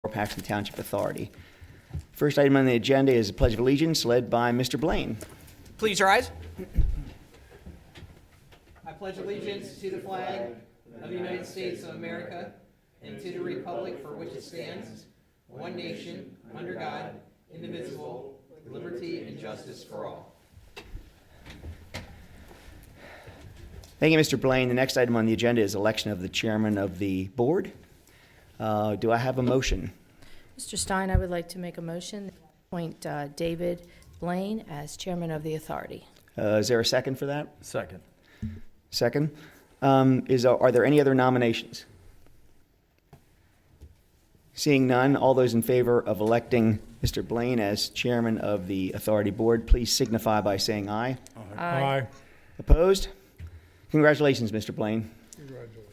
Paxton Township Authority. First item on the agenda is the Pledge of Allegiance, led by Mr. Blaine. Please rise. I pledge allegiance to the flag of the United States of America and to the republic for which it stands, one nation, under God, indivisible, with liberty and justice for all. Thank you, Mr. Blaine. The next item on the agenda is election of the chairman of the board. Do I have a motion? Mr. Stein, I would like to make a motion to appoint David Blaine as chairman of the authority. Is there a second for that? Second. Second. Are there any other nominations? Seeing none, all those in favor of electing Mr. Blaine as chairman of the authority board, please signify by saying aye. Aye. Opposed? Congratulations, Mr. Blaine. Congratulations.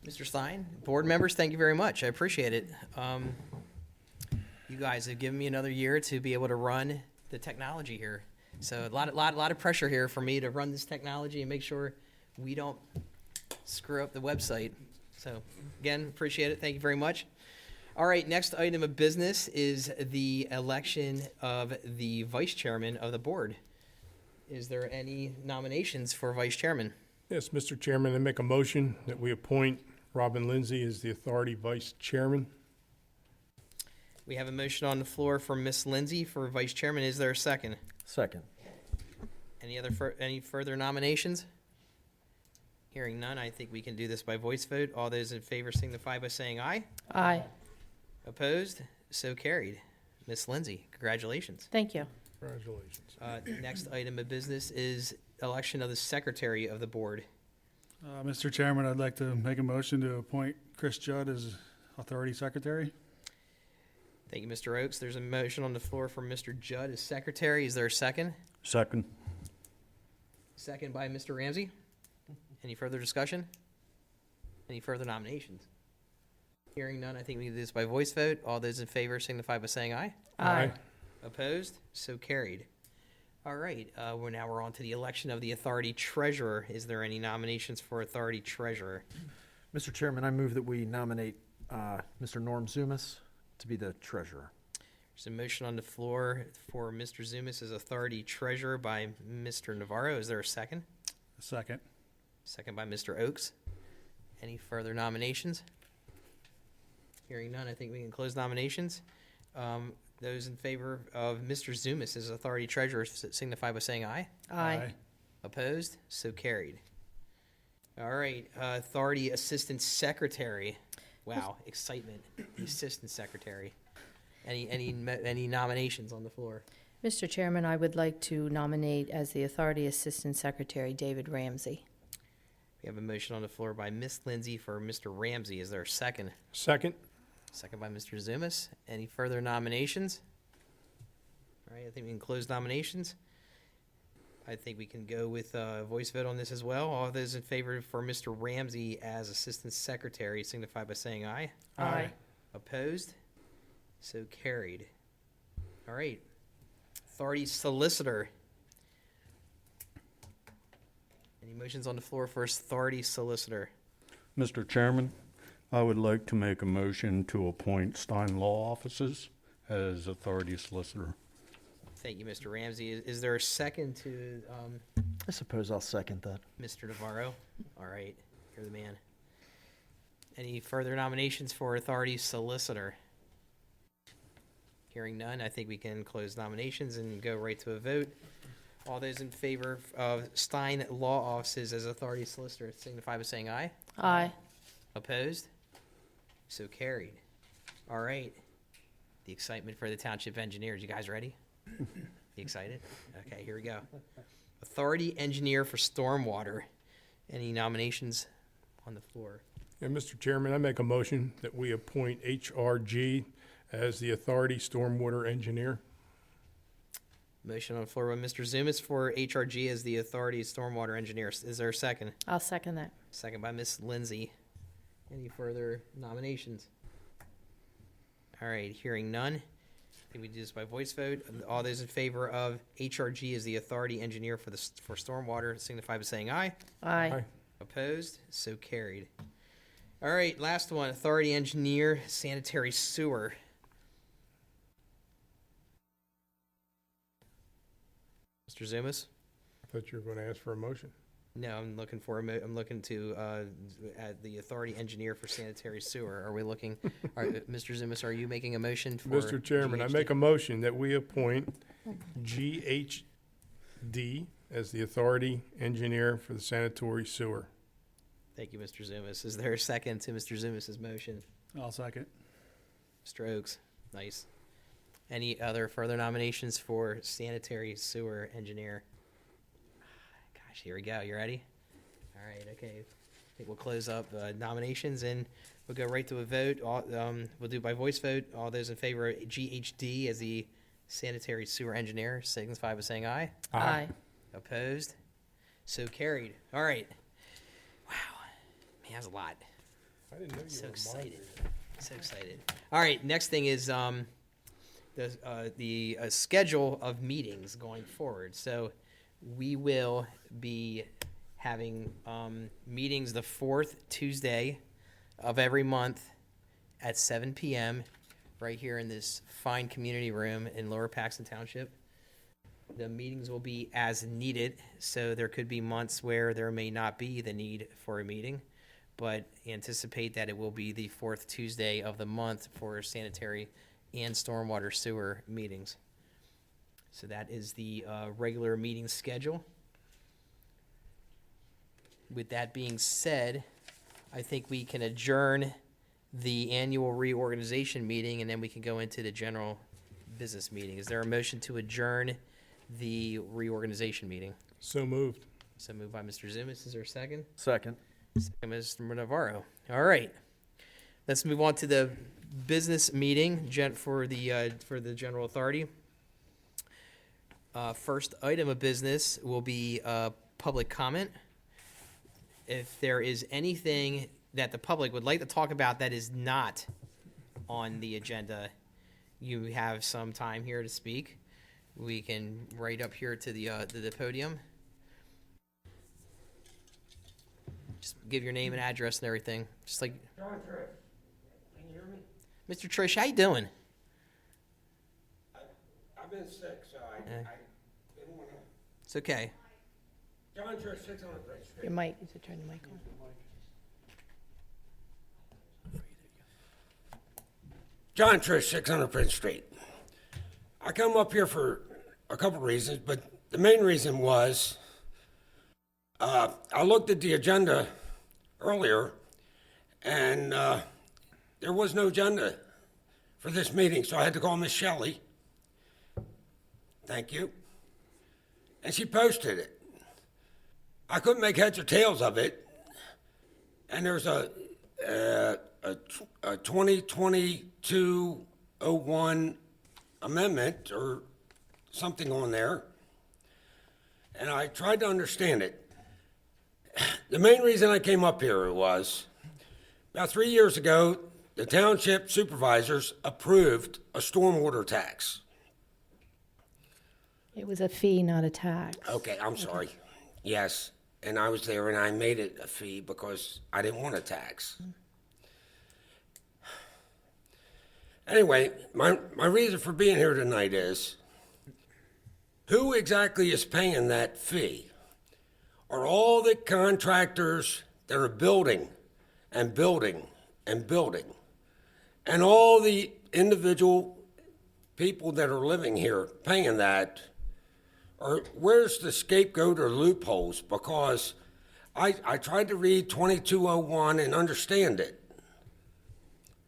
Mr. Stein, board members, thank you very much. I appreciate it. You guys have given me another year to be able to run the technology here. So a lot of pressure here for me to run this technology and make sure we don't screw up the website. So again, appreciate it. Thank you very much. All right, next item of business is the election of the vice chairman of the board. Is there any nominations for vice chairman? Yes, Mr. Chairman, I make a motion that we appoint Robin Lindsay as the authority vice chairman. We have a motion on the floor for Miss Lindsay for vice chairman. Is there a second? Second. Any further nominations? Hearing none, I think we can do this by voice vote. All those in favor signify by saying aye. Aye. Opposed? So carried. Miss Lindsay, congratulations. Thank you. Congratulations. Next item of business is election of the secretary of the board. Mr. Chairman, I'd like to make a motion to appoint Chris Judd as authority secretary. Thank you, Mr. Oakes. There's a motion on the floor for Mr. Judd as secretary. Is there a second? Second. Second by Mr. Ramsey. Any further discussion? Any further nominations? Hearing none, I think we can do this by voice vote. All those in favor signify by saying aye. Aye. Opposed? So carried. All right, we're on to the election of the authority treasurer. Is there any nominations for authority treasurer? Mr. Chairman, I move that we nominate Mr. Norm Zumas to be the treasurer. There's a motion on the floor for Mr. Zumas as authority treasurer by Mr. Navarro. Is there a second? Second. Second by Mr. Oakes. Any further nominations? Hearing none, I think we can close nominations. Those in favor of Mr. Zumas as authority treasurer signify by saying aye. Aye. Opposed? So carried. All right, authority assistant secretary. Wow, excitement. The assistant secretary. Any nominations on the floor? Mr. Chairman, I would like to nominate as the authority assistant secretary David Ramsey. We have a motion on the floor by Miss Lindsay for Mr. Ramsey. Is there a second? Second. Second by Mr. Zumas. Any further nominations? All right, I think we can close nominations. I think we can go with a voice vote on this as well. All those in favor for Mr. Ramsey as assistant secretary signify by saying aye. Aye. Opposed? So carried. All right. Authority solicitor. Any motions on the floor for authority solicitor? Mr. Chairman, I would like to make a motion to appoint Stein Law Offices as authority solicitor. Thank you, Mr. Ramsey. Is there a second to I suppose I'll second that. Mr. Navarro? All right, you're the man. Any further nominations for authority solicitor? Hearing none, I think we can close nominations and go right to a vote. All those in favor of Stein Law Offices as authority solicitor signify by saying aye. Aye. Opposed? So carried. All right. The excitement for the township engineers. You guys ready? You excited? Okay, here we go. Authority engineer for stormwater. Any nominations on the floor? And Mr. Chairman, I make a motion that we appoint HRG as the authority stormwater engineer. Motion on the floor by Mr. Zumas for HRG as the authority stormwater engineer. Is there a second? I'll second that. Second by Miss Lindsay. Any further nominations? All right, hearing none. I think we do this by voice vote. All those in favor of HRG as the authority engineer for stormwater signify by saying aye. Aye. Opposed? So carried. All right, last one, authority engineer, sanitary sewer. Mr. Zumas? I thought you were going to ask for a motion. No, I'm looking for I'm looking to at the authority engineer for sanitary sewer. Are we looking? Mr. Zumas, are you making a motion for? Mr. Chairman, I make a motion that we appoint GHD as the authority engineer for the sanitary sewer. Thank you, Mr. Zumas. Is there a second to Mr. Zumas's motion? I'll second. Mr. Oakes, nice. Any other further nominations for sanitary sewer engineer? Gosh, here we go. You ready? All right, okay. I think we'll close up nominations and we'll go right to a vote. We'll do by voice vote. All those in favor of GHD as the sanitary sewer engineer, signify by saying aye. Aye. Opposed? So carried. All right. Wow. Man, that's a lot. I didn't know you So were excited. moderator. So excited. All right, next thing is the schedule of meetings going forward. So we will be having meetings the fourth Tuesday of every month at 7 p.m. right here in this fine community room in Lower Paxton Township. The meetings will be as needed, so there could be months where there may not be the need for a meeting, but anticipate that it will be the fourth Tuesday of the month for sanitary and stormwater sewer meetings. So that is the regular meeting schedule. With that being said, I think we can adjourn the annual reorganization meeting, and then we can go into the general business meeting. Is there a motion to adjourn the reorganization meeting? So moved. So moved by Mr. Zumas. Is there a second? Second. Second, Mr. Navarro. All right. Let's move on to the business meeting for the general authority. First item of business will be public comment. If there is anything that the public would like to talk about that is not on the agenda, you have some time here to speak. We can right up here to the podium. Just give your name and address and everything. Just like John Trish, can you hear me? Mr. Trish, how you doing? I've been sick, so I didn't want to. It's okay. John Trish, 600 Bridge Street. Your mic, is it turn the mic on? John Trish, 600 Bridge Street. I come up here for a couple reasons, but the main reason was I looked at the agenda earlier, and there was no agenda for this meeting, so I had to call Miss Shelley. Thank you. And she posted it. I couldn't make heads or tails of it, and there's a 2022-01 amendment or something on there, and I tried to understand it. The main reason I came up here was about 3 years ago, the township supervisors approved a stormwater tax. It was a fee, not a tax. Okay, I'm sorry. Yes, and I was there and I made it a fee because I didn't want a tax. Anyway, my reason for being here tonight is, who exactly is paying that fee? Are all the contractors that are building and building and building, and all the individual people that are living here paying that? Or where's the scapegoat or loopholes? Because I tried to read 2201 and understand it.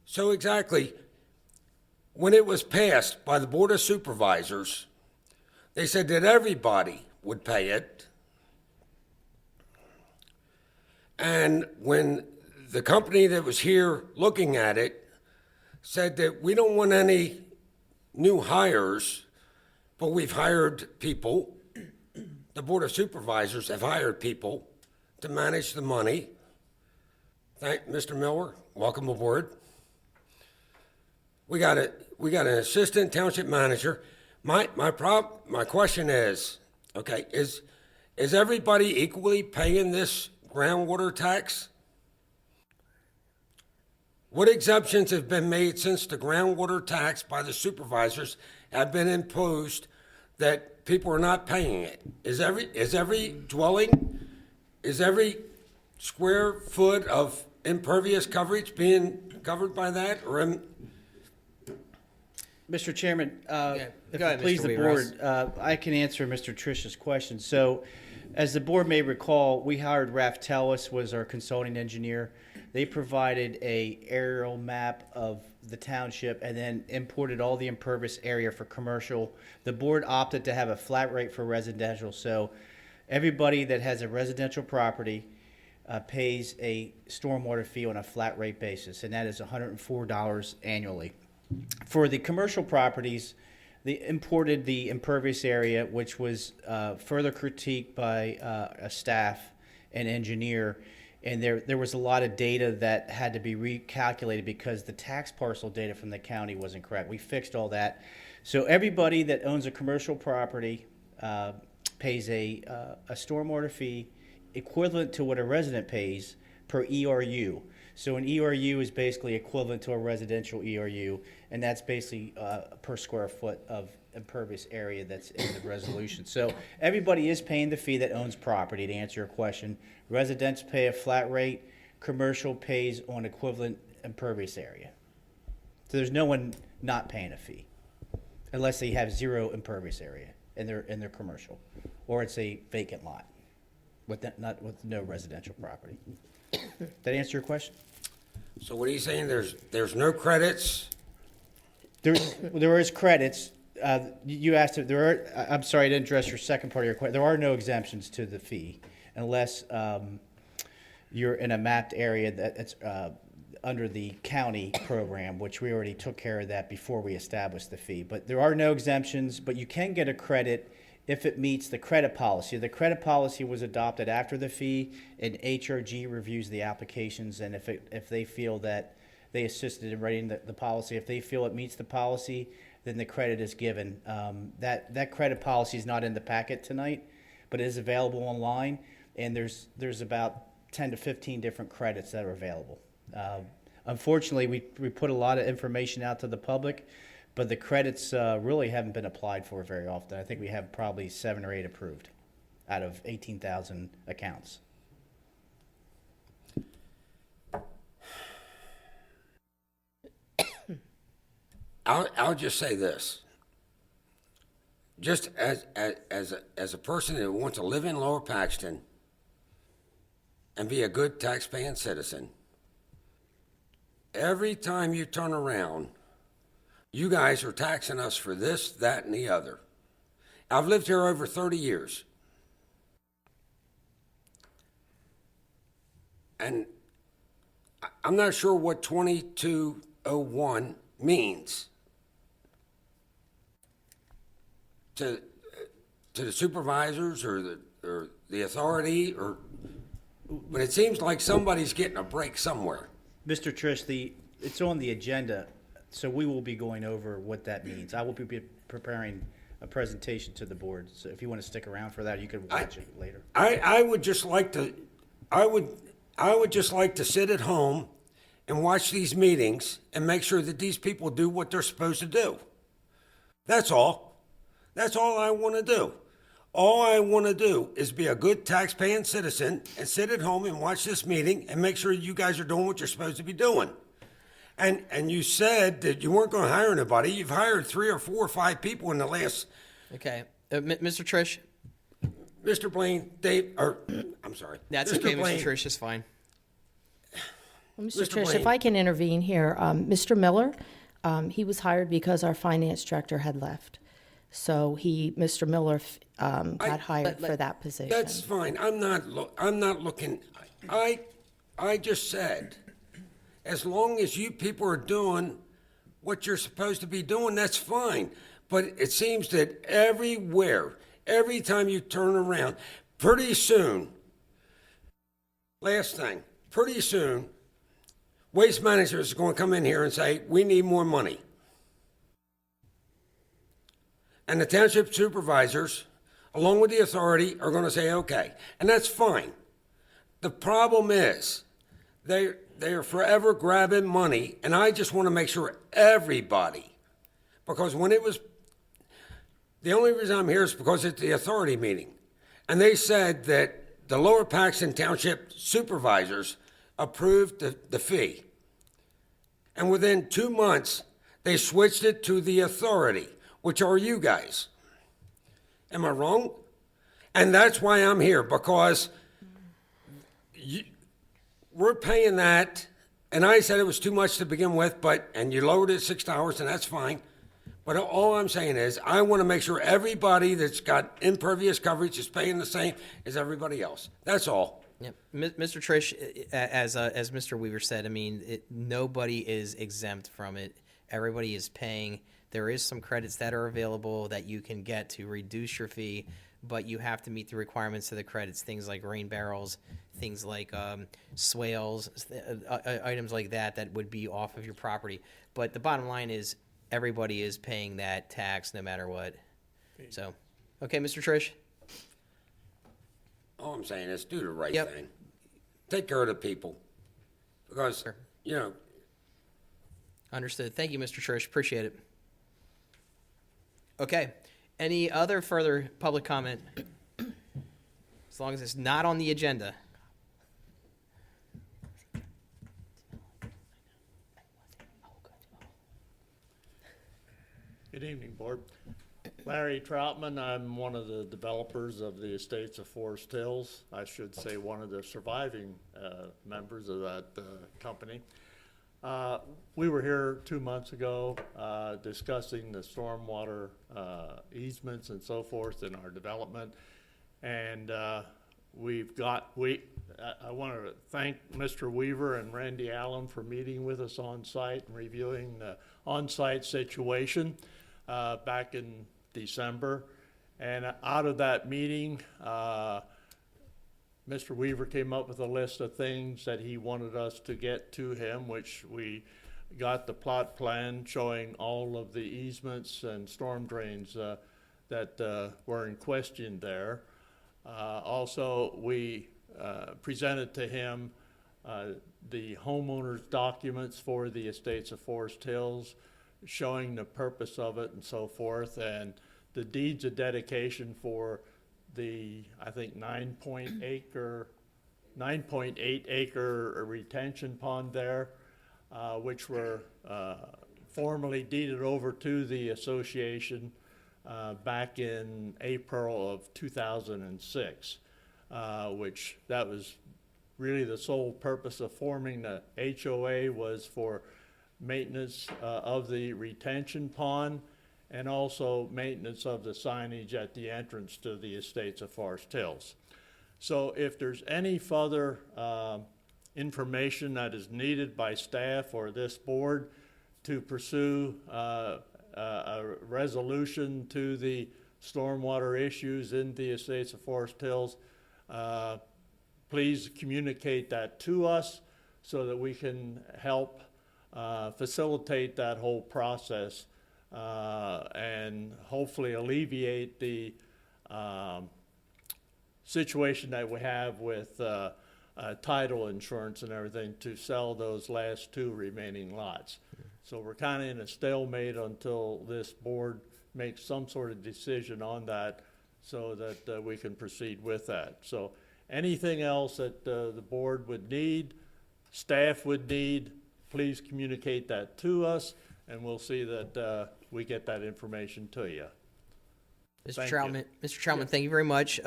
So exactly, when it was passed by the Board of Supervisors, they said that everybody would pay it. And when the company that was here looking at it said that we don't want any new hires, but we've hired people, the Board of Supervisors have hired people to manage the money. Thank Mr. Miller, welcome aboard. We got an assistant township manager. My question is, okay, is everybody equally paying this groundwater tax? What exemptions have been made since the groundwater tax by the supervisors have been imposed that people are not paying it? Is every dwelling, is every square foot of impervious coverage being covered by that? Or Mr. Chairman, Yeah, if go it ahead, please Mr. the Wheatgrass. board, I can answer Mr. Trish's question. So, as the board may recall, we hired Raftellus was our consulting engineer. They provided a aerial map of the township and then imported all the impervious area for commercial. The board opted to have a flat rate for residential, so everybody that has a residential property pays a stormwater fee on a flat rate basis, and that is $104 annually. For the commercial properties, they imported the impervious area, which was further critiqued by a staff and engineer, and there was a lot of data that had to be recalculated because the tax parcel data from the county wasn't correct. We fixed all that. So everybody that owns a commercial property pays a stormwater fee equivalent to what a resident pays per ERU. So an ERU is basically equivalent to a residential ERU, and that's basically per square foot of impervious area that's in the resolution. So everybody is paying the fee that owns property, to answer your question. Residents pay a flat rate, commercial pays on equivalent impervious area. So there's no one not paying a fee, unless they have zero impervious area in their commercial, or it's a vacant lot with no residential property. That answer your question? so what are you saying? There's no credits? There is credits. You asked if there are. I'm sorry, I didn't address your second part of your question. There are no exemptions to the fee unless you're in a mapped area that's under the county program, which we already took care of that before we established the fee. But there are no exemptions, but you can get a credit if it meets the credit policy. The credit policy was adopted after the fee, and HRG reviews the applications, and if they feel that they assisted in writing the policy, if they feel it meets the policy, then the credit is given. That credit policy is not in the packet tonight, but it is available online, and there's about 10 to 15 different credits that are available. Unfortunately, we put a lot of information out to the public, but the credits really haven't been applied for very often. I think we have probably 7 or 8 approved out of 18,000 accounts. I'll just say this. Just as a person who wants to live in Lower Paxton and be a good taxpaying citizen, every time you turn around, you guys are taxing us for this, that, and the other. I've lived here over 30 years. And I'm not sure what 2201 means to the supervisors or the authority, but it seems like somebody's getting a break somewhere. Mr. Trish, it's on the agenda, so we will be going over what that means. I will be preparing a presentation to the board, so if you want to stick around for that, you can watch it later. I would just like to sit at home and watch these meetings and make sure that these people do what they're supposed to do. That's all. That's all I want to do. All I want to do is be a good taxpaying citizen and sit at home and watch this meeting and make sure you guys are doing what you're supposed to be doing. And you said that you weren't going to hire anybody. You've hired 3 or 4 or 5 people in the last. Okay, Mr. Trish. Mr. Blaine, I'm sorry. That's Mr. okay, Blaine, Mr. Trish. It's fine. Well, Mr. Mr. Trish, Blaine. if I can intervene here, Mr. Miller, he was hired because our finance director had left. So Mr. Miller got hired for that position. That's fine. I'm not looking. I just said, as long as you people are doing what you're supposed to be doing, that's fine. But it seems that everywhere, every time you turn around, pretty soon, last thing, pretty soon, waste managers are going to come in here and say, we need more money. And the township supervisors, along with the authority, are going to say, okay. And that's fine. The problem is they are forever grabbing money, and I just want to make sure everybody, because when it was, the only reason I'm here is because it's the authority meeting, and they said that the Lower Paxton Township supervisors approved the fee, and within 2 months they switched it to the authority, which are you guys. Am I wrong? And that's why I'm here, because we're paying that, and I said it was too much to begin with, and you lowered it $6, and that's fine. But all I'm saying is, I want to make sure everybody that's got impervious coverage is paying the same as everybody else. That's all. Yep. Mr. Trish, as Mr. Weaver said, I mean, nobody is exempt from it. Everybody is paying. There is some credits that are available that you can get to reduce your fee, but you have to meet the requirements of the credits, things like rain barrels, things like swales, items like that would be off of your property. But the bottom line is everybody is paying that tax no matter what. So, okay, Mr. Trish? All I'm saying is do the right Yep. thing. Take care of the people. Because, Sure. you know, Understood. Thank you, Mr. Trish. Appreciate it. Okay. Any other further public comment? As long as it's not on the agenda. Good evening, Board. Larry Troutman, I'm one of the developers of the Estates of Forest Hills. I should say one of the surviving members of that company. We were here 2 months ago discussing the stormwater easements and so forth in our development. And I want to thank Mr. Weaver and Randy Allen for meeting with us on site and reviewing the on-site situation back in December. And out of that meeting, Mr. Weaver came up with a list of things that he wanted us to get to him, which we got the plot plan showing all of the easements and storm drains that were in question there. Also, we presented to him the homeowner's documents for the Estates of Forest Hills, showing the purpose of it and so forth, and the deeds of dedication for the, I think, 9.8 acre retention pond there, which were formally deeded over to the association back in April of 2006, which that was really the sole purpose of forming the HOA, was for maintenance of the retention pond and also maintenance of the signage at the entrance to the Estates of Forest Hills. So if there's any further information that is needed by staff or this board to pursue a resolution to the stormwater issues in the Estates of Forest Hills, please communicate that to us so that we can help facilitate that whole process and hopefully alleviate the situation that we have with title insurance and everything to sell those last 2 remaining lots. So we're kind of in a stalemate until this board makes some sort of decision on that so that we can proceed with that. So anything else that the board would need, staff would need, please communicate that to us, and we'll see that we get that information to you. Mr. Troutman, thank you very much.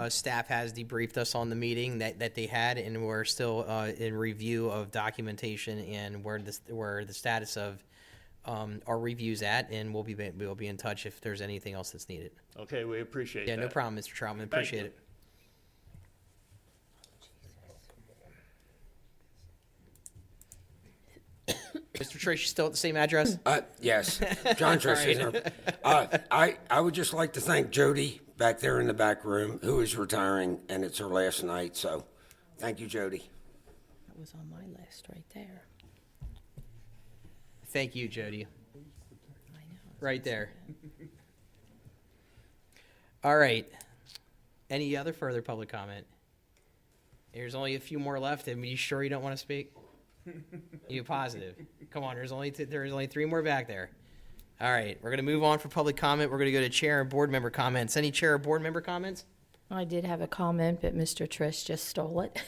Staff has debriefed us on the meeting that they had, and we're still in review of documentation and where the status of our review's at, and we'll be in touch if there's anything else that's needed. Okay, we appreciate that. Yeah, no problem, Mr. Troutman. Appreciate it. Mr. Trish, still at the same address? yes, John Trish. I would just like to thank Jody back there in the back room, who is retiring, and it's her last night. So, thank you, Jody. That was on my list right there. Thank you, Jody. I know. Right there. All right. Any other further public comment? There's only a few more left. Are you sure you don't want to speak? You positive? Come on, there's only 3 more back there. All right, we're going to move on for public comment. We're going to go to chair and board member comments. Any chair or board member comments? I did have a comment, but Mr. Trish just stole it.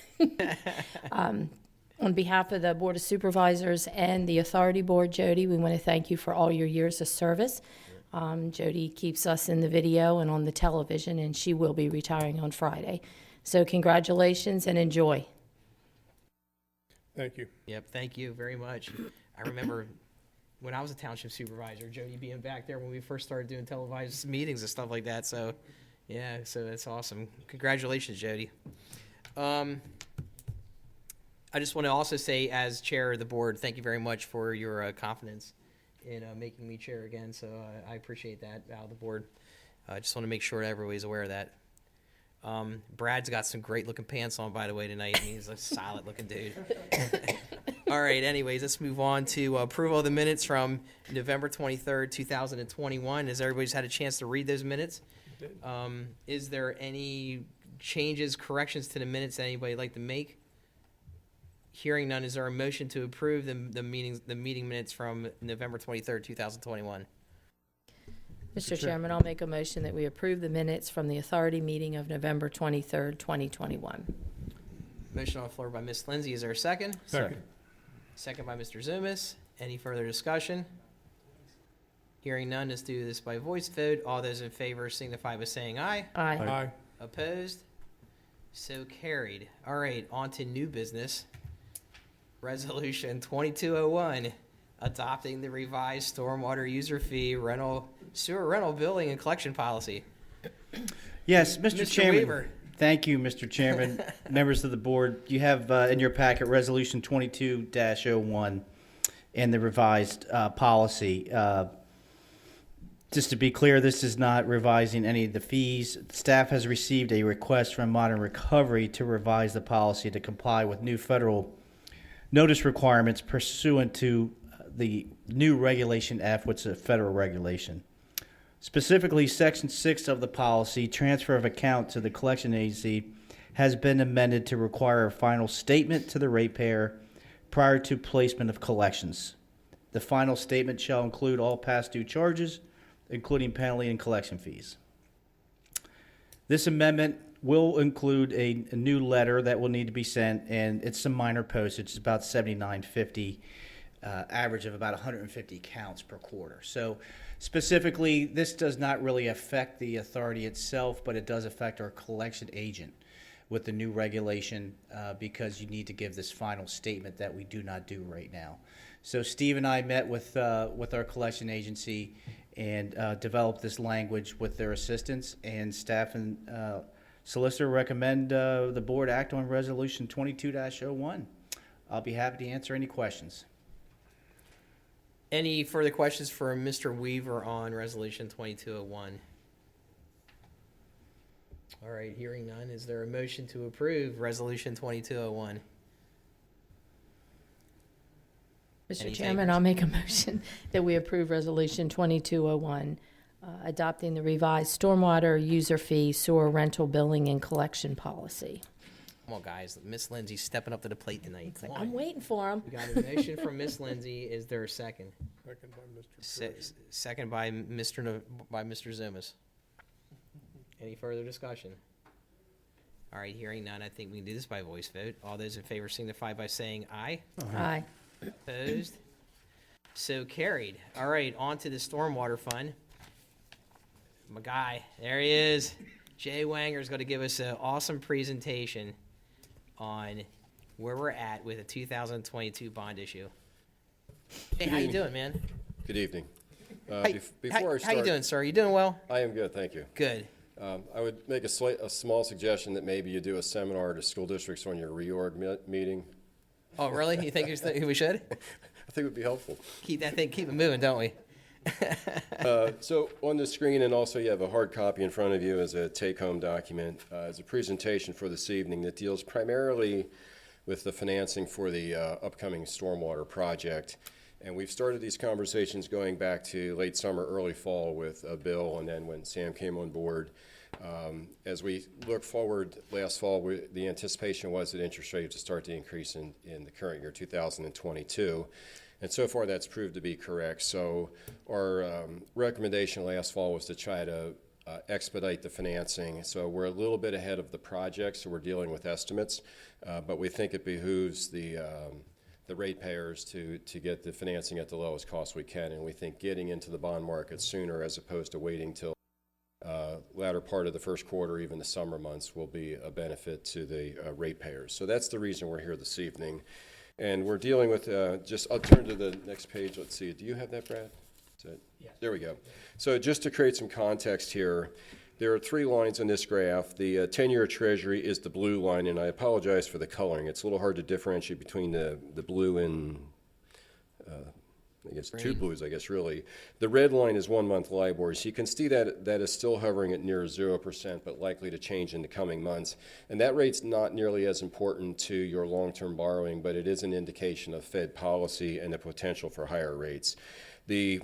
On behalf of the Board of Supervisors and the Authority Board, Jody, we want to thank you for all your years of service. Jody keeps us in the video and on the television, and she will be retiring on Friday. So congratulations and enjoy. Thank you. Yep, thank you very much. I remember when I was a township supervisor, Jody being back there when we first started doing televised meetings and stuff like that. So, yeah, so that's awesome. Congratulations, Jody. I just want to also say, as chair of the board, thank you very much for your confidence in making me chair again. So I appreciate that out of the board. I just want to make sure everybody's aware of that. Brad's got some great looking pants on, by the way, tonight. He's a solid looking dude. All right, anyways, let's move on to approval of the minutes from November 23rd, 2021. Has everybody's had a chance to read those minutes? Is there any changes, corrections to the minutes that anybody would like to make? Hearing none, is there a motion to approve the meeting minutes from November 23rd, 2021? Mr. Chairman, I'll make a motion that we approve the minutes from the Authority meeting of November 23rd, 2021. Motion on the floor by Ms. Lindsay. Is there a second? Second. Second by Mr. Zumas. Any further discussion? Hearing none, let's do this by voice vote. All those in favor signify by saying aye. Aye. Aye. Opposed? So carried. All right, on to new business. Resolution 2201, adopting the revised stormwater user fee sewer rental billing and collection policy. Yes, Mr. Mr. Chairman. Weaver. Thank you, Mr. Chairman. Members of the board, you have in your packet Resolution 22-01 and the revised policy. Just to be clear, this is not revising any of the fees. Staff has received a request from Modern Recovery to revise the policy to comply with new federal notice requirements pursuant to the new Regulation F, which is a federal regulation. Specifically, Section 6 of the policy, transfer of account to the collection agency, has been amended to require a final statement to the ratepayer prior to placement of collections. The final statement shall include all past due charges, including penalty and collection fees. This amendment will include a new letter that will need to be sent, and it's some minor postage. It's about $79.50, average of about 150 counts per quarter. So specifically, this does not really affect the authority itself, but it does affect our collection agent with the new regulation because you need to give this final statement that we do not do right now. So Steve and I met with our collection agency and developed this language with their assistance, and staff and solicitor recommend the board act on Resolution 22-01. I'll be happy to answer any questions. Any further questions for Mr. Weaver on Resolution 2201? All right, hearing none, is there a motion to approve Resolution 2201? Mr. Any Chairman, takers? I'll make a motion that we approve Resolution 2201, adopting the revised stormwater user fee sewer rental billing and collection policy. Come on, guys. Miss Lindsay's stepping up to the plate tonight. Come I'm on. waiting for him. We got a motion from Miss Lindsay. Is there a second? Second by Mr. Trish. Second by Mr. Zumas. Any further discussion? All right, hearing none, I think we can do this by voice vote. All those in favor signify by saying aye. Aye. Opposed? So carried. All right, on to the Stormwater Fund. My guy, there he is. Jay Wanger's going to give us an awesome presentation on where we're at with a 2022 bond issue. Hey, how you doing, man? Good evening. Hey, Before I start, how you doing, sir? You doing well? I am good, thank you. Good. I would make a small suggestion that maybe you do a seminar to school districts on your reorg meeting. Oh, really? You think we should? I think it would be helpful. Keep it moving, don't we? So on the screen, and also you have a hard copy in front of you as a take-home document, is a presentation for this evening that deals primarily with the financing for the upcoming stormwater project. And we've started these conversations going back to late summer, early fall with Bill, and then when Sam came on board. As we look forward, last fall, the anticipation was that interest rates would start to increase in the current year, 2022. And so far, that's proved to be correct. So our recommendation last fall was to try to expedite the financing. So we're a little bit ahead of the project, so we're dealing with estimates. But we think it behooves the ratepayers to get the financing at the lowest cost we can. And we think getting into the bond market sooner as opposed to waiting till latter part of the first quarter, even the summer months, will be a benefit to the ratepayers. So that's the reason we're here this evening. And we're dealing with, I'll turn to the next page. Let's see. Do you have that, Brad? Is that, yes. There we go. So just to create some context here, there are 3 lines in this graph. The 10-year Treasury is the blue line, and I apologize for the coloring. It's a little hard to differentiate between the blue and I guess green. 2 blues, I guess, really. The red line is 1-month LIBOR. So you can see that is still hovering at near 0%, but likely to change in the coming months. And that rate's not nearly as important to your long-term borrowing, but it is an indication of Fed policy and the potential for higher rates. The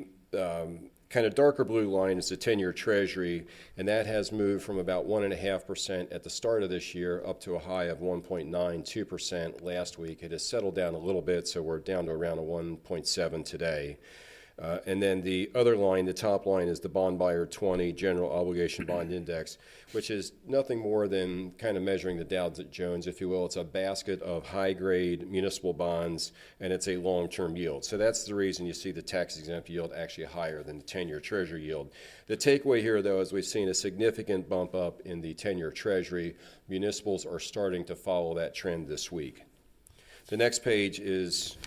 kind of darker blue line is the 10-year Treasury, and that has moved from about 1.5% at the start of this year up to a high of 1.92% last week. It has settled down a little bit, so we're down to around a 1.7 today. And then the other line, the top line, is the Bond Buyer 20 General Obligation Bond Index, which is nothing more than kind of measuring the Dow Jones, if you will. It's a basket of high-grade municipal bonds, and it's a long-term yield. So that's the reason you see the tax-exempt yield actually higher than the 10-year Treasury yield. The takeaway here, though, is we've seen a significant bump up in the 10-year Treasury. Municipals are starting to follow that trend this week. The next page is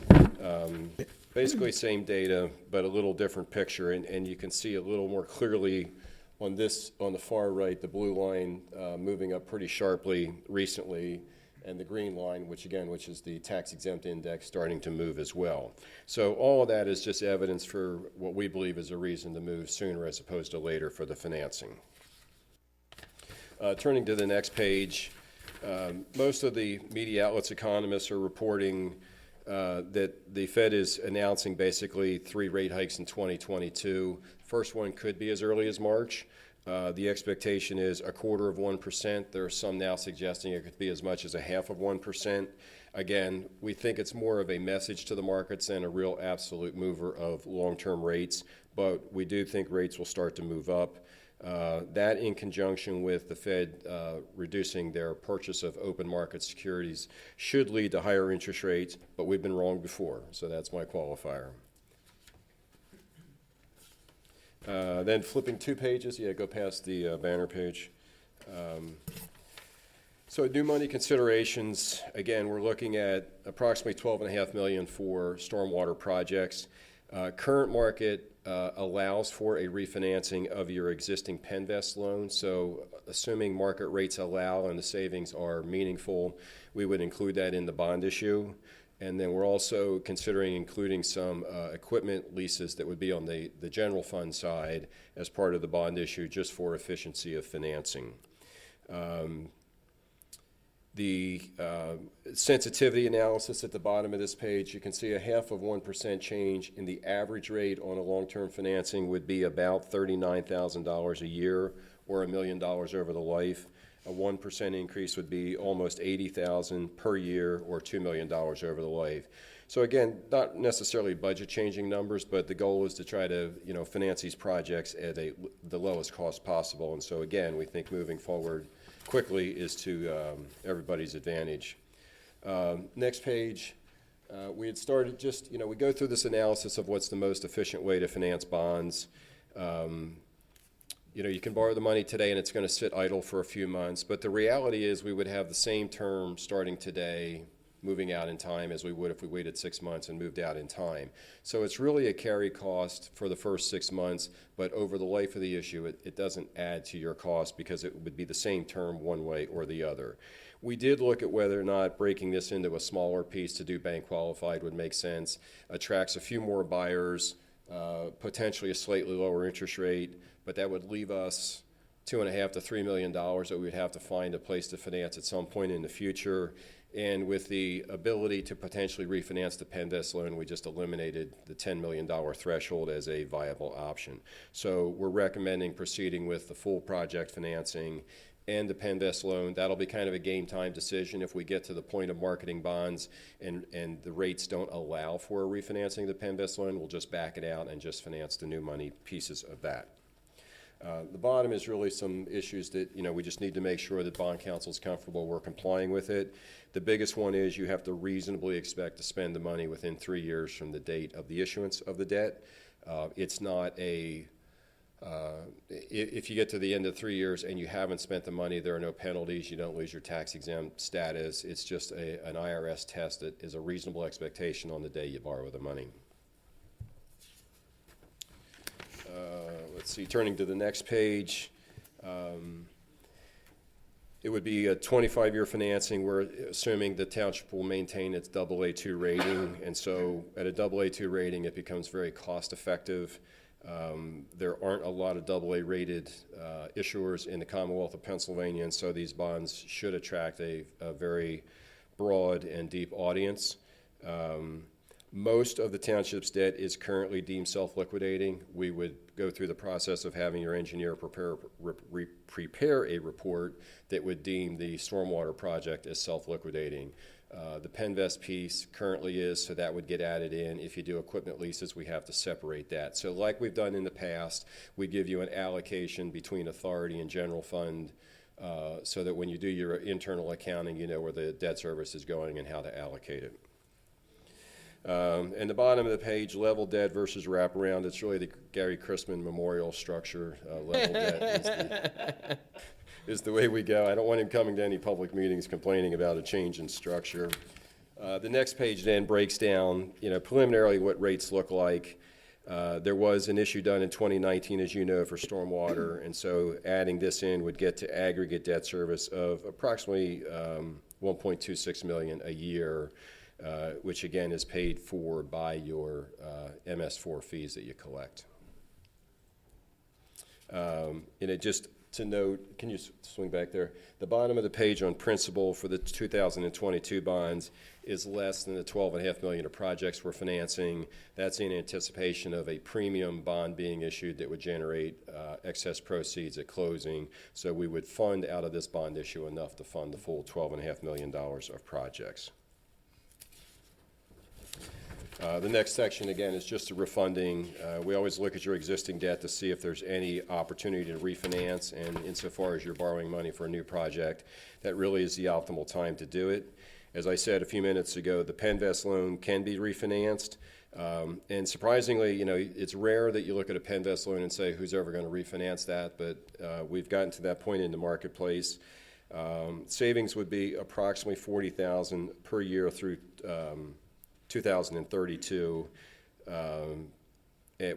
basically same data, but a little different picture, and you can see a little more clearly on the far right, the blue line moving up pretty sharply recently, and the green line, which is the tax-exempt index, starting to move as well. So all of that is just evidence for what we believe is a reason to move sooner as opposed to later for the financing. Turning to the next page, most of the media outlets, economists, are reporting that the Fed is announcing basically 3 rate hikes in 2022. First one could be as early as March. The expectation is 0.25%. There are some now suggesting it could be as much as 0.5%. Again, we think it's more of a message to the markets than a real absolute mover of long-term rates, but we do think rates will start to move up. That in conjunction with the Fed reducing their purchase of open market securities should lead to higher interest rates, but we've been wrong before, so that's my qualifier. Then flipping 2 pages, go past the banner page. So new money considerations, again, we're looking at approximately $12.5 million for stormwater projects. Current market allows for a refinancing of your existing Penvest loan. So assuming market rates allow and the savings are meaningful, we would include that in the bond issue. And then we're also considering including some equipment leases that would be on the general fund side as part of the bond issue, just for efficiency of financing. The sensitivity analysis at the bottom of this page, you can see 0.5% change in the average rate on a long-term financing would be about $39,000 a year, or $1 million over the life. A 1% increase would be almost $80,000 per year, or $2 million over the life. So again, not necessarily budget-changing numbers, but the goal is to try to finance these projects at the lowest cost possible. And so again, we think moving forward quickly is to everybody's advantage. Next page, we had started we go through this analysis of what's the most efficient way to finance bonds. You can borrow the money today and it's going to sit idle for a few months, but the reality is we would have the same term starting today, moving out in time, as we would if we waited 6 months and moved out in time. So it's really a carry cost for the first 6 months, but over the life of the issue, it doesn't add to your cost because it would be the same term one way or the other. We did look at whether or not breaking this into a smaller piece to do bank qualified would make sense, attracts a few more buyers, potentially a slightly lower interest rate, but that would leave us $2.5 to $3 million that we would have to find a place to finance at some point in the future. And with the ability to potentially refinance the Penvest loan, we just eliminated the $10 million threshold as a viable option. So we're recommending proceeding with the full project financing and the Penvest loan. That'll be kind of a game time decision. If we get to the point of marketing bonds and the rates don't allow for refinancing the Penvest loan, we'll just back it out and just finance the new money pieces of that. The bottom is really some issues that, we just need to make sure that bond counsel is comfortable we're complying with it. The biggest one is you have to reasonably expect to spend the money within 3 years from the date of the issuance of the debt. It's not if you get to the end of 3 years and you haven't spent the money, there are no penalties. You don't lose your tax exempt status. It's just an IRS test that is a reasonable expectation on the day you borrow the money. Let's see, turning to the next page. It would be a 25-year financing. We're assuming the township will maintain its AA2 rating, and so at a AA2 rating, it becomes very cost-effective. There aren't a lot of AA-rated issuers in the Commonwealth of Pennsylvania, and so these bonds should attract a very broad and deep audience. Most of the township's debt is currently deemed self-liquidating. We would go through the process of having your engineer prepare a report that would deem the stormwater project as self-liquidating. The Penvest piece currently is, so that would get added in. If you do equipment leases, we have to separate that. So like we've done in the past, we give you an allocation between authority and general fund so that when you do your internal accounting, you know where the debt service is going and how to allocate it. And the bottom of the page, level debt versus wraparound. It's really the Gary Chrisman Memorial Structure. Level debt is the way we go. I don't want him coming to any public meetings complaining about a change in structure. The next page then breaks down, preliminarily what rates look like. There was an issue done in 2019, as you know, for stormwater, and so adding this in would get to aggregate debt service of approximately $1.26 million a year. Which again is paid for by your MS4 fees that you collect. Just to note, can you swing back there? The bottom of the page on principal for the 2022 bonds is less than the $12.5 million of projects we're financing. That's in anticipation of a premium bond being issued that would generate excess proceeds at closing. So we would fund out of this bond issue enough to fund the full $12.5 million of projects. The next section, again, is just the refunding. We always look at your existing debt to see if there's any opportunity to refinance, and insofar as you're borrowing money for a new project, that really is the optimal time to do it. As I said a few minutes ago, the Penvest loan can be refinanced, and surprisingly, it's rare that you look at a Penvest loan and say, who's ever going to refinance that, but we've gotten to that point in the marketplace. Savings would be approximately $40,000 per year through 2032,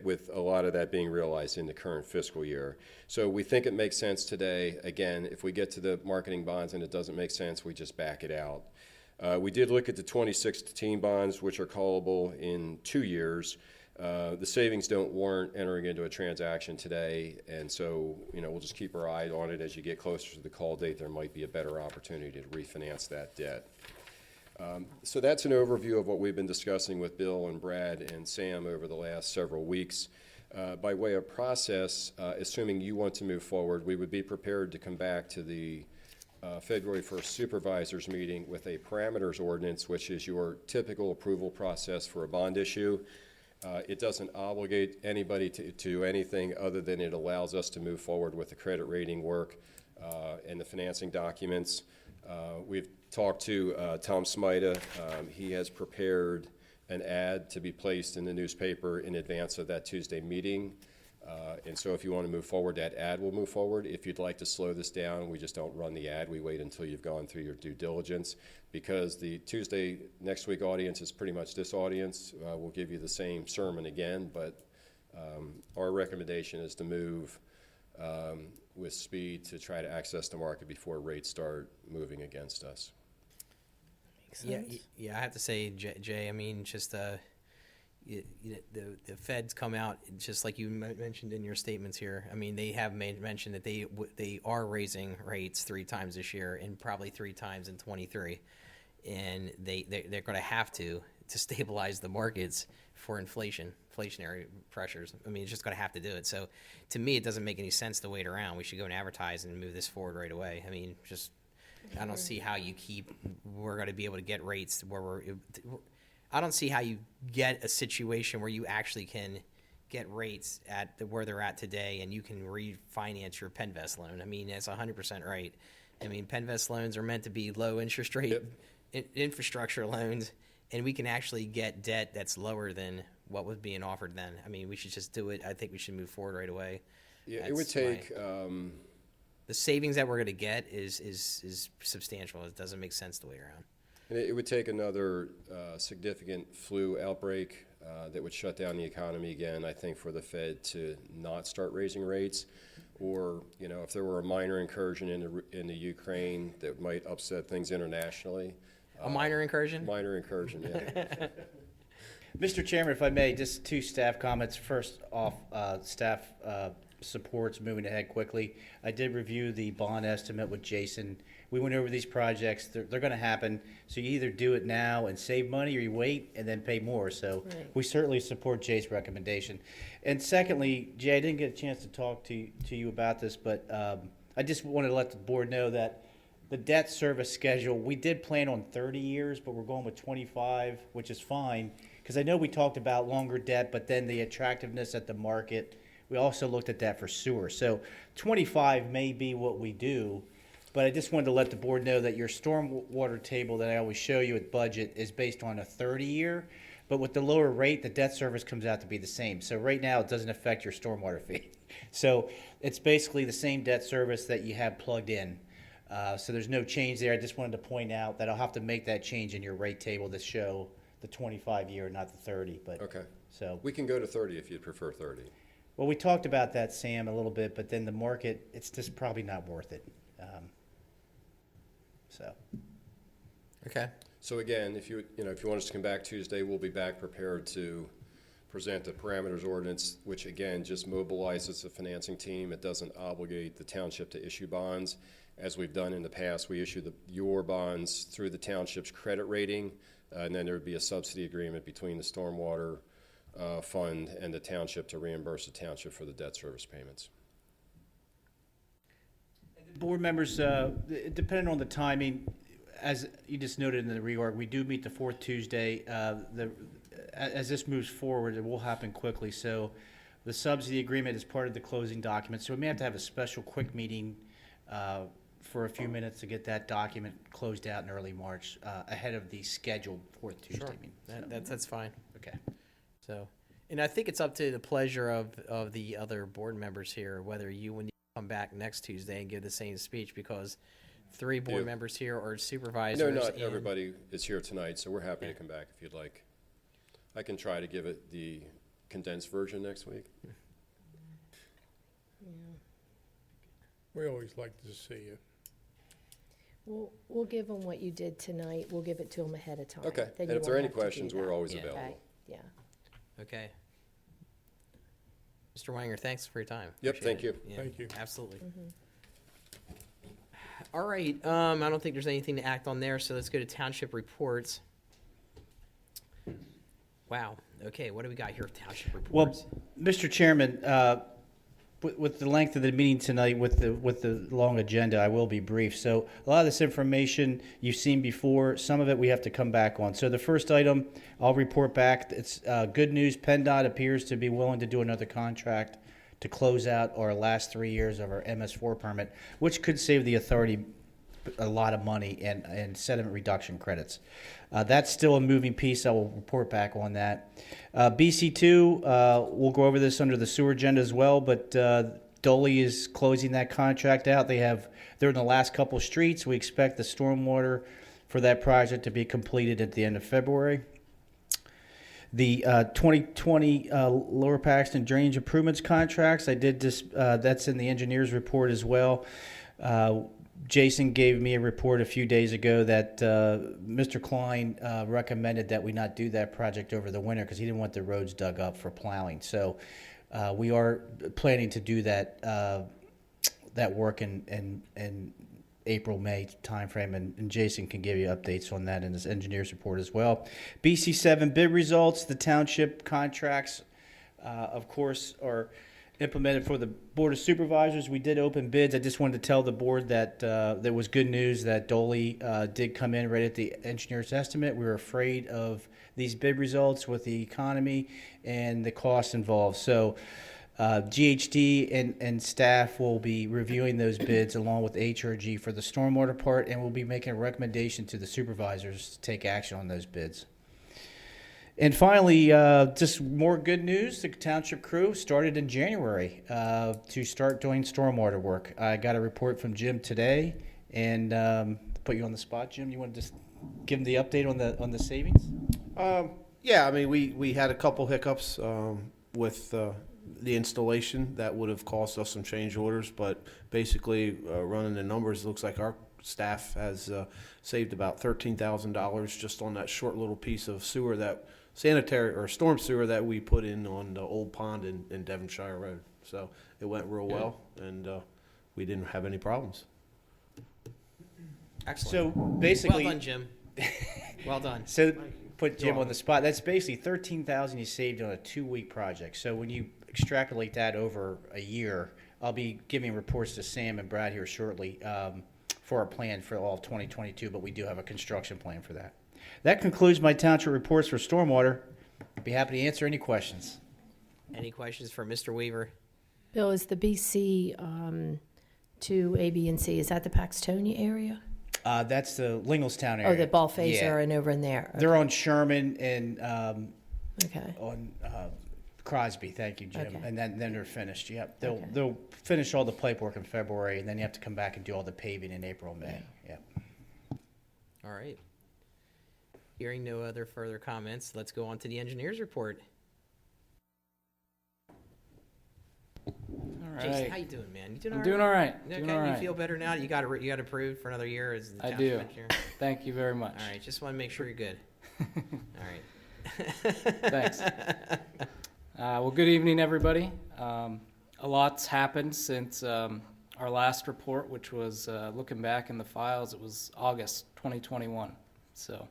with a lot of that being realized in the current fiscal year. So we think it makes sense today. Again, if we get to the marketing bonds and it doesn't make sense, we just back it out. We did look at the 2016 bonds, which are callable in 2 years. The savings don't warrant entering into a transaction today, and so we'll just keep our eye on it. As you get closer to the call date, there might be a better opportunity to refinance that debt. So that's an overview of what we've been discussing with Bill and Brad and Sam over the last several weeks. By way of process, assuming you want to move forward, we would be prepared to come back to the February 1st supervisors meeting with a parameters ordinance, which is your typical approval process for a bond issue. It doesn't obligate anybody to anything other than it allows us to move forward with the credit rating work and the financing documents. We've talked to Tom Smida. He has prepared an ad to be placed in the newspaper in advance of that Tuesday meeting. And so if you want to move forward, that ad will move forward. If you'd like to slow this down, we just don't run the ad. We wait until you've gone through your due diligence, because the Tuesday next week audience is pretty much this audience. We'll give you the same sermon again, but our recommendation is to move with speed to try to access the market before rates start moving against us. Yeah, I have to say, Jay, I mean, just the Feds come out, just like you mentioned in your statements here. I mean, they have mentioned that they are raising rates 3 times this year and probably 3 times in 23. and they're going to have to stabilize the markets for inflationary pressures. I mean, it's just going to have to do it. So to me, it doesn't make any sense to wait around. We should go and advertise and move this forward right away. I mean, I don't see how we're going to be able to get rates I don't see how you get a situation where you actually can get rates at where they're at today and you can refinance your Penvest loan. I mean, that's 100% right. I mean, Penvest loans are meant to be low interest rate infrastructure loans, and we can actually get debt that's lower than what was being offered then. I mean, we should just do it. I think we should move forward right away. Yeah, it would take, the savings that we're going to get is substantial. It doesn't make sense to wait around. and it would take another significant flu outbreak that would shut down the economy again, I think, for the Fed to not start raising rates. Or, you know, if there were a minor incursion in the Ukraine that might upset things internationally. A minor incursion? Minor incursion, yeah. Mr. Chairman, if I may, just two staff comments. First off, staff supports moving ahead quickly. I did review the bond estimate with Jason. We went over these projects. They're going to happen. So you either do it now and save money, or you wait and then pay more. So we certainly support Jay's recommendation. And secondly, Jay, I didn't get a chance to talk to you about this, but I just wanted to let the board know that the debt service schedule, we did plan on 30 years, but we're going with 25, which is fine. Because I know we talked about longer debt, but then the attractiveness at the market, we also looked at that for sewer. So 25 may be what we do, but I just wanted to let the board know that your stormwater table that I always show you at budget is based on a 30-year, but with the lower rate, the debt service comes out to be the same. So right now, it doesn't affect your stormwater fee. So it's basically the same debt service that you have plugged in. So there's no change there. I just wanted to point out that I'll have to make that change in your rate table to show the 25-year, not the 30. But Okay. So We can go to 30 if you'd prefer 30. well, we talked about that, Sam, a little bit, but then the market, it's just probably not worth it. Okay. So again, if you want us to come back Tuesday, we'll be back prepared to present the parameters ordinance, which again just mobilizes the financing team. It doesn't obligate the township to issue bonds. As we've done in the past, we issue your bonds through the township's credit rating, and then there would be a subsidy agreement between the stormwater fund and the township to reimburse the township for the debt service payments. Board members, depending on the timing, as you just noted in the reorg, we do meet the fourth Tuesday. As this moves forward, it will happen quickly. So the subsidy agreement is part of the closing document. So we may have to have a special quick meeting for a few minutes to get that document closed out in early March ahead of the scheduled fourth Tuesday Sure. meeting. That's fine. Okay. So, and I think it's up to the pleasure of the other board members here, whether you, when you come back next Tuesday and give the same speech, because 3 board Yeah. members here are supervisors. No, not and- everybody is here tonight, so we're happy to come back if you'd like. I can try to give it the condensed version next week. We always like to see you. We'll give them what you did tonight. We'll give it to them ahead of time. Okay, Then and you if there are won't any have to do questions, we're that. always Yeah. Okay, available. yeah. Okay. Mr. Wanger, thanks for your time. Yep, Appreciate thank it. you. Yeah, Thank you. Absolutely. All right, I don't think there's anything to act on there, so let's go to Township Reports. Wow, okay, what do we got here with Township Well, Reports? Mr. Chairman, with the length of the meeting tonight, with the long agenda, I will be brief. So a lot of this information you've seen before. Some of it we have to come back on. So the first item, I'll report back. It's good news. PennDOT appears to be willing to do another contract to close out our last 3 years of our MS4 permit, which could save the authority a lot of money and sediment reduction credits. That's still a moving piece. I will report back on that. BC2, we'll go over this under the sewer agenda as well, but Dolly is closing that contract out. They're in the last couple streets. We expect the stormwater for that project to be completed at the end of February. The 2020 Lower Paxton drainage improvements contracts, I did this, that's in the engineer's report as well. Jason gave me a report a few days ago that Mr. Klein recommended that we not do that project over the winter because he didn't want the roads dug up for plowing. So we are planning to do that work and April, May timeframe, and Jason can give you updates on that in his engineer's report as well. BC7 bid results, the township contracts, of course, are implemented for the Board of Supervisors. We did open bids. I just wanted to tell the board that there was good news that Dolly did come in right at the engineer's estimate. We were afraid of these bid results with the economy and the costs involved. So GHD and staff will be reviewing those bids along with HRG for the stormwater part, and we'll be making a recommendation to the supervisors to take action on those bids. And finally, just more good news. The township crew started in January to start doing stormwater work. I got a report from Jim today, and to put you on the spot, Jim, you want to just give him the update on the savings? Yeah, I mean, we had a couple hiccups with the installation that would have cost us some change orders, but basically running the numbers, it looks like our staff has saved about $13,000 just on that short little piece of sewer, that sanitary or storm sewer that we put in on the old pond in Devonshire Road. So it went real well, and we didn't have any problems. Excellent. So basically, Well done, Jim. Well done. So put Jim on the spot. That's basically $13,000 you saved on a 2-week project. So when you extrapolate that over a year, I'll be giving reports to Sam and Brad here shortly for our plan for all of 2022, but we do have a construction plan for that. That concludes my township reports for stormwater. I'd be happy to answer any questions. Any questions for Mr. Weaver? Bill, is the BC 2 A, B, and C, is that the Paxtonia area? That's the Linglestown area. Oh, the Ballface Yeah. area and over in there. Okay. They're on Sherman and Okay. on Crosby. Thank you, Jim. Okay. And then they're finished. Yep. Okay. They'll finish all the pipe work in February, and then you have to come back and do all the paving in April, May. Yep. All right. Hearing no other further comments, let's go on to the engineer's report. All Jason, right. how you doing, man? You doing I'm all right? doing all right. Okay, Doing all right. you feel better now? You got approved for another year as the I township do. engineer? Thank you very much. All right, just want to make sure you're good. All right. Thanks. Well, good evening, everybody. A lot's happened since our last report, which was looking back in the files. It was August 2021. So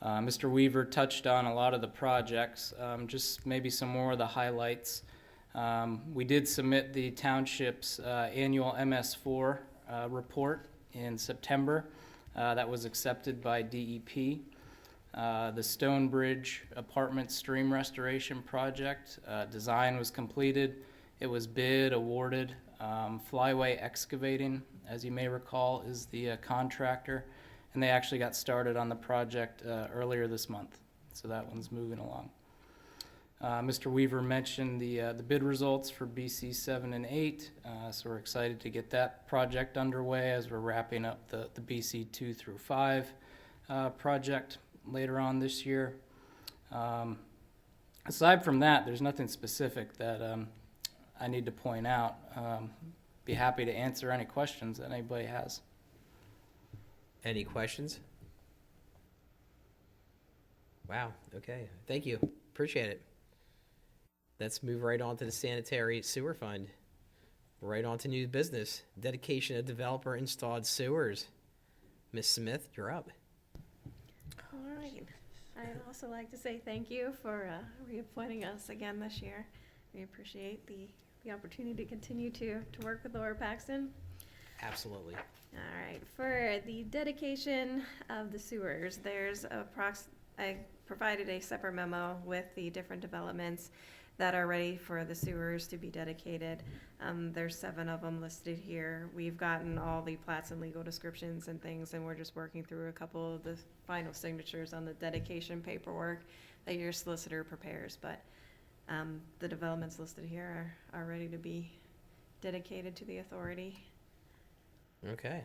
Mr. Weaver touched on a lot of the projects. Just maybe some more of the highlights. We did submit the township's annual MS4 report in September. That was accepted by DEP. The Stonebridge Apartment Stream Restoration Project design was completed. It was bid, awarded. Flyway Excavating, as you may recall, is the contractor, and they actually got started on the project earlier this month. So that one's moving along. Mr. Weaver mentioned the bid results for BC 7 and 8, so we're excited to get that project underway as we're wrapping up the BC 2 through 5 project later on this year. Aside from that, there's nothing specific that I need to point out. Be happy to answer any questions that anybody has. Any questions? Wow, okay. Thank you. Appreciate it. Let's move right on to the sanitary sewer fund. Right on to new business. Dedication of developer installed sewers. Ms. Smith, you're up. All right. I'd also like to say thank you for reappointing us again this year. We appreciate the opportunity to continue to work with Laura Paxton. Absolutely. All right. For the dedication of the sewers, I provided a separate memo with the different developments that are ready for the sewers to be dedicated. There's 7 of them listed here. We've gotten all the plats and legal descriptions and things, and we're just working through a couple of the final signatures on the dedication paperwork that your solicitor prepares. But the developments listed here are ready to be dedicated to the authority. Okay.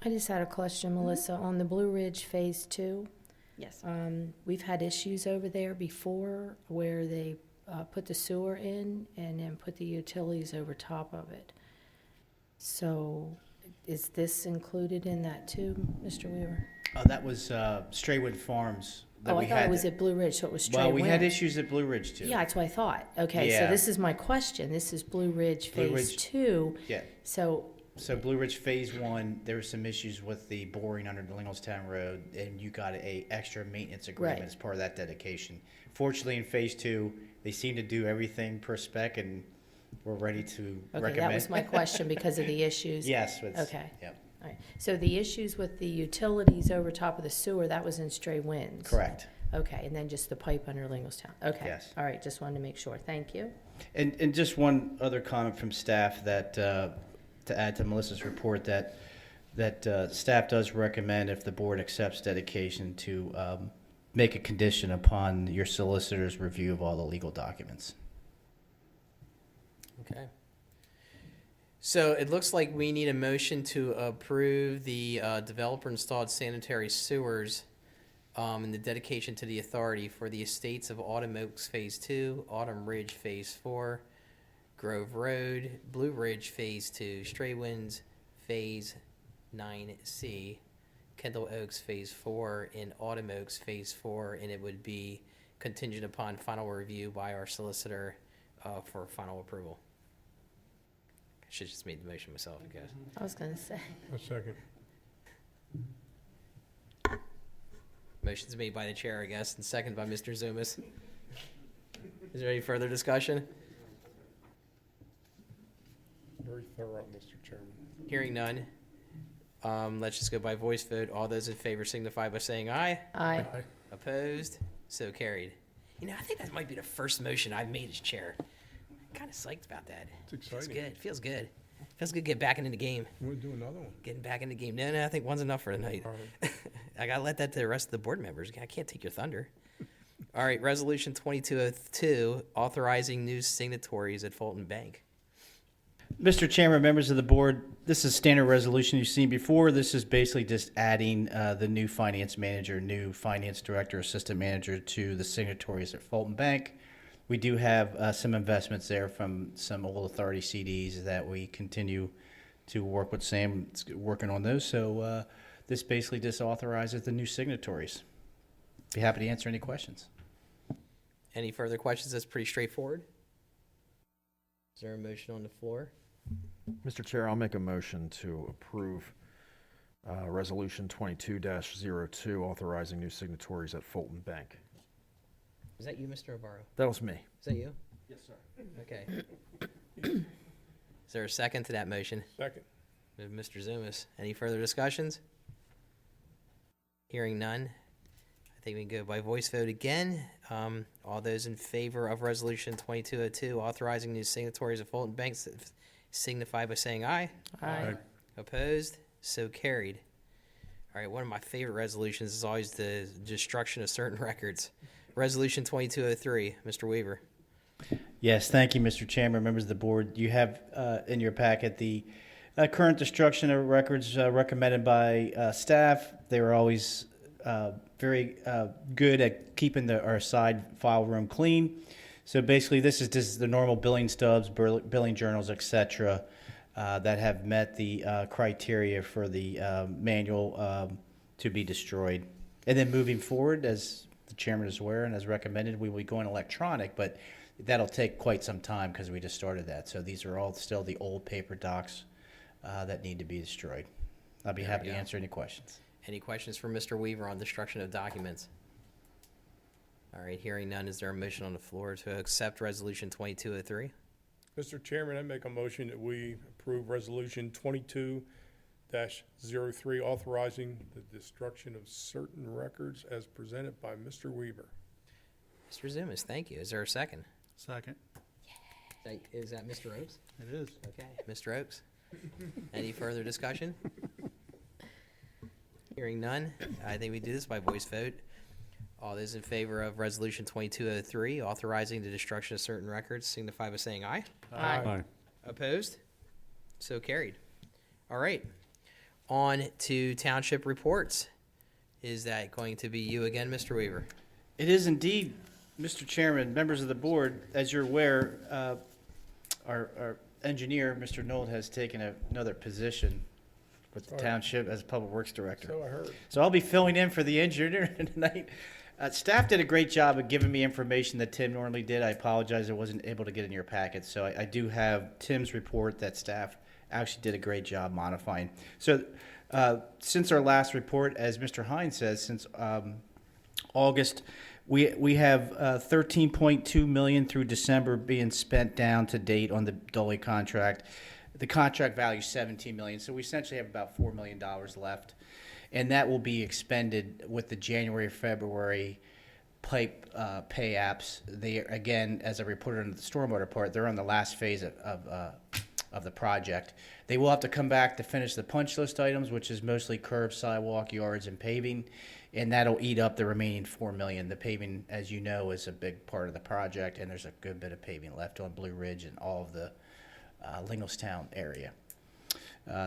I just had a question, Melissa, on the Blue Ridge Phase 2. Yes. We've had issues over there before where they put the sewer in and then put the utilities over top of it. So is this included in that too, Mr. Weaver? That was Straywood Farms. That I thought it was at Blue Ridge, so it was Well, we had Straywind. issues at Blue Ridge too. Yeah, that's what I thought. Okay, Yeah. so this is my question. This is Blue Ridge Blue Phase Ridge. 2. Yeah. So So Blue Ridge Phase 1, there were some issues with the boring under the Linglestown Road, and you got a extra maintenance agreement Right. as part of that dedication. Fortunately, in Phase 2, they seem to do everything per spec, and we're ready to Okay, recommend. that was my question because of the issues. Yes. It's, Okay. Yep. All right. So the issues with the utilities over top of the sewer, that was in Stray Winds? Correct. Okay, and then just the pipe under Linglestown? Okay. Yes. All right, just wanted to make sure. Thank you. And just one other comment from staff that, to add to Melissa's report, that staff does recommend, if the board accepts dedication, to make a condition upon your solicitor's review of all the legal documents. Okay. So it looks like we need a motion to approve the developer-installed sanitary sewers and the dedication to the authority for the estates of Autumn Oaks Phase 2, Autumn Ridge Phase 4, Grove Road, Blue Ridge Phase 2, Stray Winds Phase 9C, Kendall Oaks Phase 4, and Autumn Oaks Phase 4, and it would be contingent upon final review by our solicitor for final approval. I should have just made the motion myself, I guess. I was going to say. A second. Motion's made by the chair, I guess, and seconded by Mr. Zumas. Is there any further discussion? Very thorough, Mr. Chairman. Hearing none. Let's just go by voice vote. All those in favor signify by saying aye. Aye. Opposed? So carried. You know, I think that might be the first motion I've made as chair. I'm kind of psyched about that. It's exciting. Feels good. Feels good to get back into the game. We'll do another one. Getting back in the game. No, I think one's enough for tonight. All right. I gotta let that to the rest of the board members. I can't take your thunder. All right, Resolution 2202, authorizing new signatories at Fulton Bank. Mr. Chairman, members of the board, this is standard resolution you've seen before. This is basically just adding the new finance manager, new finance director, assistant manager to the signatories at Fulton Bank. We do have some investments there from some old authority CDs that we continue to work with Sam, working on those. So this basically just authorizes the new signatories. Be happy to answer any questions. Any further questions? That's pretty straightforward. Is there a motion on the floor? Mr. Chair, I'll make a motion to approve Resolution 22-02, authorizing new signatories at Fulton Bank. Is that you, Mr. Navarro? That was me. Is that you? Yes, sir. Okay. Is there a second to that motion? Second. Mr. Zumas. Any further discussions? Hearing none. I think we can go by voice vote again. All those in favor of Resolution 2202, authorizing new signatories of Fulton Bank, signify by saying aye. Aye. Opposed? So carried. All right, one of my favorite resolutions is always the destruction of certain records. Resolution 2203, Mr. Weaver. Yes, thank you, Mr. Chairman, members of the board. You have in your packet the current destruction of records recommended by staff. They were always very good at keeping our side file room clean. So basically, this is just the normal billing stubs, billing journals, etc., that have met the criteria for the manual to be destroyed. And then moving forward, as the chairman is aware and as recommended, we will be going electronic, but that'll take quite some time because we just started that. So these are all still the old paper docs that need to be destroyed. I'll be happy to answer any questions. Any questions for Mr. Weaver on destruction of documents? All right, hearing none, is there a motion on the floor to accept Resolution 2203? Mr. Chairman, I make a motion that we approve Resolution 22-03, authorizing the destruction of certain records as presented by Mr. Weaver. Mr. Zumas, thank you. Is there a second? Second. Is that Mr. Oakes? It is. Okay, Mr. Oakes. Any further discussion? Hearing none, I think we do this by voice vote. All those in favor of Resolution 2203, authorizing the destruction of certain records, signify by saying aye. Aye. Opposed? So carried. All right. On to Township Reports. Is that going to be you again, Mr. Weaver? It is indeed, Mr. Chairman, members of the board. As you're aware, our engineer, Mr. Knoll, has taken another position with the township as Public Works Director. So I heard. So I'll be filling in for the engineer tonight. Staff did a great job of giving me information that Tim normally did. I apologize I wasn't able to get in your packet. So I do have Tim's report that staff actually did a great job modifying. So since our last report, as Mr. Hines says, since August, we have 13.2 million through December being spent down to date on the Dolly contract. The contract value is 17 million, so we essentially have about $4 million left, and that will be expended with the January, February pipe pay apps. They, again, as I reported on the stormwater part, they're on the last phase of the project. They will have to come back to finish the punch list items, which is mostly curbs, sidewalk, yards, and paving, and that'll eat up the remaining $4 million. The paving, as you know, is a big part of the project, and there's a good bit of paving left on Blue Ridge and all of the Linglestown area.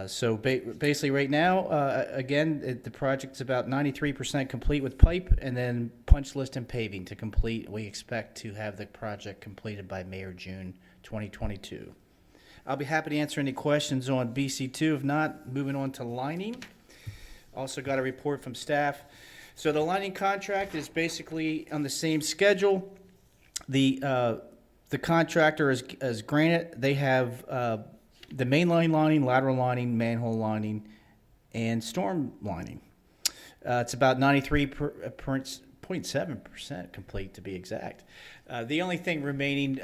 So basically right now, again, the project's about 93% complete with pipe, and then punch list and paving to complete. We expect to have the project completed by May or June 2022. I'll be happy to answer any questions on BC2. If not, moving on to lining. Also got a report from staff. So the lining contract is basically on the same schedule. The contractor is Granite. They have the main line lining, lateral lining, manhole lining, and storm lining. It's about 93.7% complete, to be exact. The only thing remaining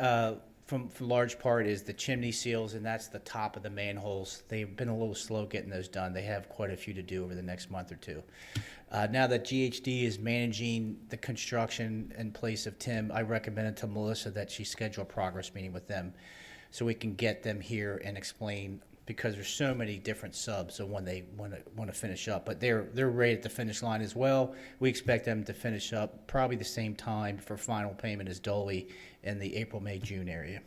from large part is the chimney seals, and that's the top of the manholes. They've been a little slow getting those done. They have quite a few to do over the next month or two. Now that GHD is managing the construction in place of Tim, I recommended to Melissa that she schedule a progress meeting with them so we can get them here and explain, because there's so many different subs of when they want to finish up. But they're right at the finish line as well. We expect them to finish up probably the same time for final payment as Dolly in the April, May, June area.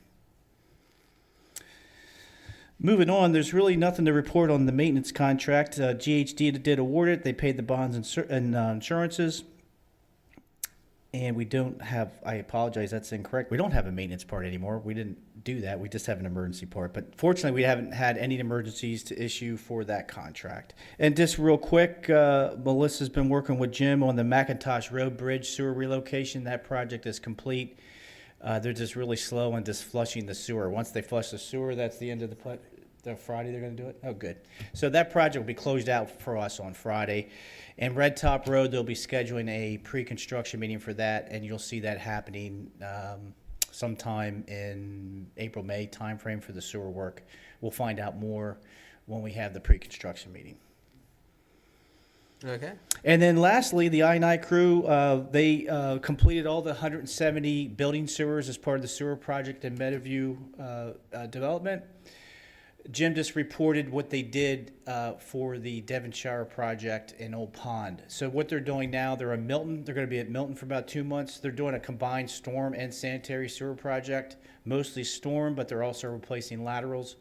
Moving on, there's really nothing to report on the maintenance contract. GHD did award it. They paid the bonds and insurances. And we don't have, I apologize, that's incorrect. We don't have a maintenance part anymore. We didn't do that. We just have an emergency part. But fortunately, we haven't had any emergencies to issue for that contract. And just real quick, Melissa's been working with Jim on the McIntosh Road Bridge sewer relocation. That project is complete. They're just really slow on just flushing the sewer. Once they flush the sewer, that's the end of the Friday they're going to do it? Oh, good. So that project will be closed out for us on Friday. And Red Top Road, they'll be scheduling a pre-construction meeting for that, and you'll see that happening sometime in April, May timeframe for the sewer work. We'll find out more when we have the pre-construction meeting. Okay. And then lastly, the I-9 crew, they completed all the 170 building sewers as part of the sewer project in Meadowview development. Jim just reported what they did for the Devonshire project in Old Pond. So what they're doing now, they're in Milton. They're going to be at Milton for about 2 months. They're doing a combined storm and sanitary sewer project, mostly storm, but they're also replacing laterals.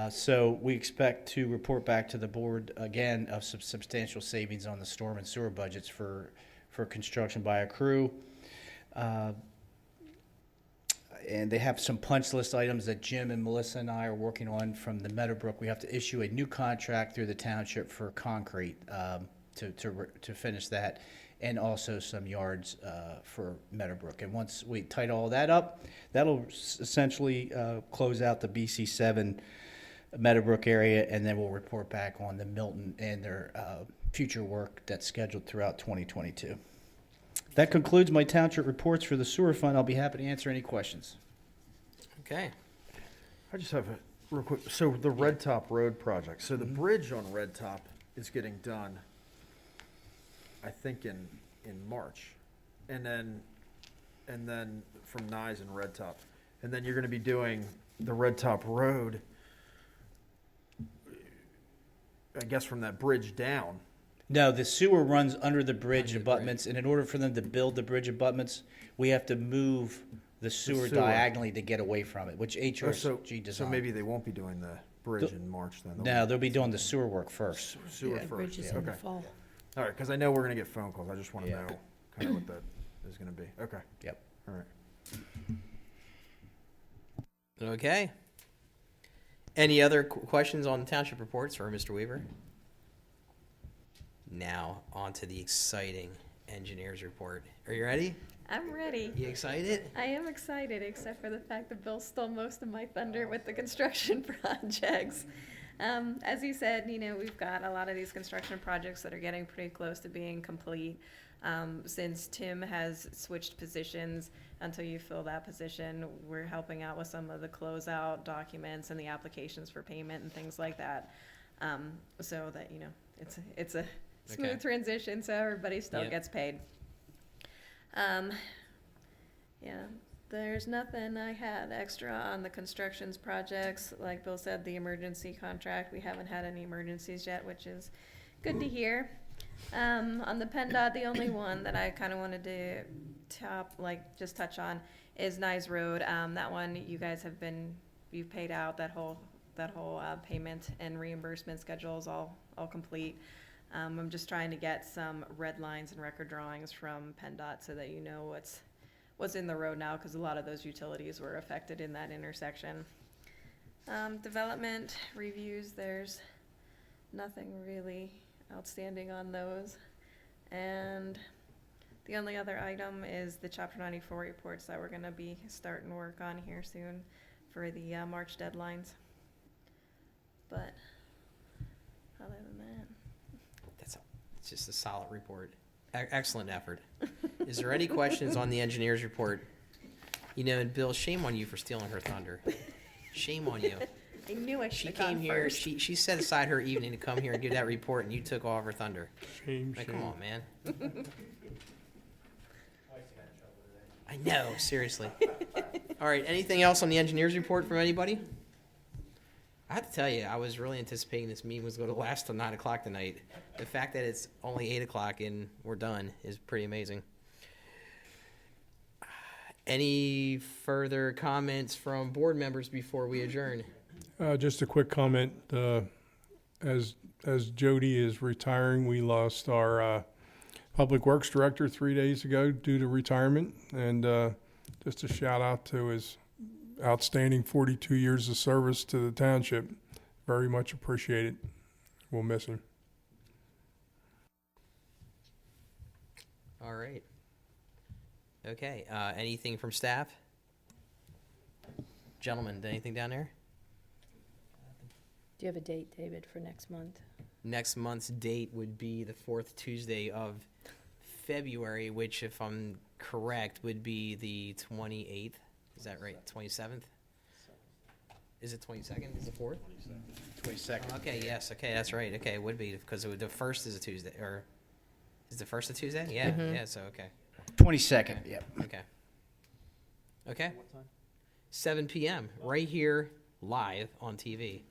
So we expect to report back to the board again of some substantial savings on the storm and sewer budgets for construction by a crew. And they have some punch list items that Jim and Melissa and I are working on from the Meadowbrook. We have to issue a new contract through the township for concrete to finish that, and also some yards for Meadowbrook. And once we tighten all that up, that'll essentially close out the BC7 Meadowbrook area, and then we'll report back on the Milton and their future work that's scheduled throughout 2022. That concludes my township reports for the sewer fund. I'll be happy to answer any questions. Okay. I just have a real quick, so the Red Top Road project, so the bridge on Red Top is getting done, I think in March, and then from Nyes and Red Top, and then you're gonna be doing the Red Top Road, I guess from that bridge down. No, the sewer runs under the bridge abutments, and in order for them to build the bridge abutments, we have to move the sewer diagonally to get away from it, which HRG designed. So maybe they won't be doing the bridge in March then? No, they'll be doing the sewer work first. Sewer The first, bridge is yeah, in the okay. fall. All right, because I know we're gonna get phone calls. I just want to Yeah. know kind of what that is gonna be. Okay. Yep. All right. Okay. Any other questions on the township reports for Mr. Weaver? Now, on to the exciting engineer's report. Are you ready? I'm ready. You excited? I am excited, except for the fact that Bill stole most of my thunder with the construction projects. As he said, we've got a lot of these construction projects that are getting pretty close to being complete. Since Tim has switched positions, until you fill that position, we're helping out with some of the closeout documents and the applications for payment and things like that. So that, it's a smooth Okay. transition, so everybody still Yep. gets paid. Yeah, there's nothing I had extra on the constructions projects. Like Bill said, the emergency contract, we haven't had any emergencies yet, which is good to hear. On the PennDOT, the only one that I kind of wanted to just touch on is Nye Road. That one, you guys you've paid out that whole payment and reimbursement schedule is all complete. I'm just trying to get some red lines and record drawings from PennDOT so that you know what's in the road now, because a lot of those utilities were affected in that intersection. Development reviews, there's nothing really outstanding on those. And the only other item is the Chapter 94 reports that we're going to be starting work on here soon for the March deadlines. But other than that, It's just a solid report. Excellent effort. Is there any questions on the engineer's report? And Bill, shame on you for stealing her thunder. Shame on you. I knew I She should have came gone here, first. she set aside her evening to come here and give that report, and you took all of her thunder. Shame, Like, shame. come on, man. I know, seriously. All right, anything else on the engineer's report from anybody? I have to tell you, I was really anticipating this meeting was going to last till 9 o'clock tonight. The fact that it's only 8 o'clock and we're done is pretty amazing. Any further comments from board members before we adjourn? Just a quick comment. As Jody is retiring, we lost our Public Works Director 3 days ago due to retirement. And just a shout out to his outstanding 42 years of service to the township. Very much appreciated. We'll miss him. All right. Okay, anything from staff? Gentlemen, anything down there? Do you have a date, David, for next month? Next month's date would be the fourth Tuesday of February, which, if I'm correct, would be the 28th. Is that right? 27th? Is it 22nd? Is it 4th? 22nd. Okay, yes, okay, that's right. Okay, it would be, because the first is a Tuesday, or is the first a Tuesday? Yeah, yeah, so, okay. 22nd, yep. Okay. Okay. 7 p.m. right here, live on TV.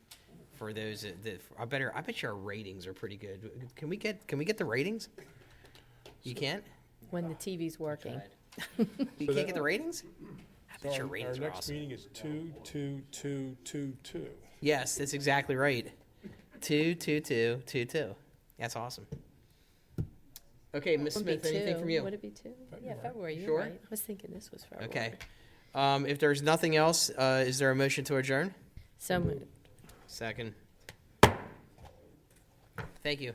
For those that I bet your ratings are pretty good. Can we get the ratings? You can't? When the TV's working. You can't get the ratings? I bet your ratings Our are next awesome. meeting is 2-2-2-2-2. Yes, that's exactly right. 2-2-2-2-2. That's awesome. Okay, Ms. Would it be Smith, anything two? from you? Would it be 2? Yeah, February, you're Sure? right. I was thinking this was February. Okay. If there's nothing else, is there a motion to adjourn? So moved. Second. Thank you.